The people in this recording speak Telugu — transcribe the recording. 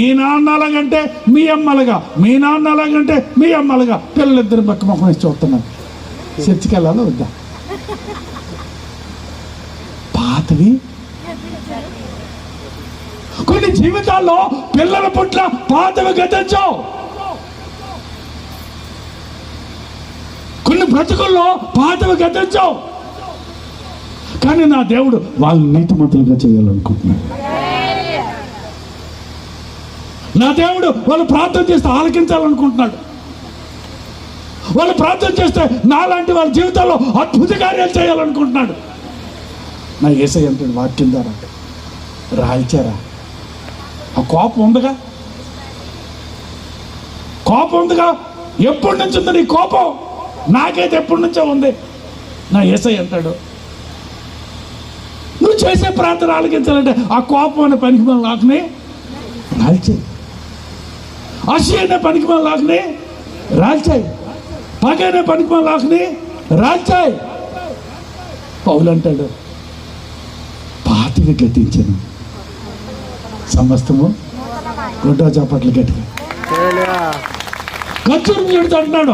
మీ నాన్న అలాగంటే మీ అమ్మలుగా, మీ నాన్న అలాగంటే మీ అమ్మలుగా పిల్లలిద్దరు పక్క ముఖం వేసి చూస్తున్నాను. చర్చికి వెళ్ళాలో వద్దా? పాతవి కొన్ని జీవితాల్లో పిల్లల పుట్ల పాతవి గతించావు. కొన్ని బ్రతుకుల్లో పాతవి గతించావు. కానీ నా దేవుడు వాళ్ళు నీతిమంతులుగా చేయాలనుకుంటున్నాడు. నా దేవుడు వాళ్ళు ప్రార్థన చేస్తే ఆలకించాలనుకుంటున్నాడు. వాళ్ళు ప్రార్థన చేస్తే నాలాంటి వాళ్ళ జీవితాల్లో అద్భుత కార్యాలు చేయాలనుకుంటున్నాడు. నా యేసయ్య అంటాడు వాక్యం ద్వారా, రాల్చారా? ఆ కోపం ఉందిగా, కోపం ఉందిగా. ఎప్పటి నుంచి ఉంది నీ కోపం? నాకైతే ఎప్పటి నుంచో ఉంది. నా యేసయ్య అంటాడు నువ్వు చేసే ప్రార్థన ఆలకించాలంటే ఆ కోపం అనే పనికి మన లాక్ని రాల్చాయి, అసూయ అనే పనికి మన లాక్ని రాల్చాయి, పగ అనే పనికి మన లాక్ని రాల్చాయి. పౌలు అంటాడు పాతివి గతించను సమస్తము గుడ్డ చాపట్లు గట్టిగా ఖర్చు అంటున్నాడు.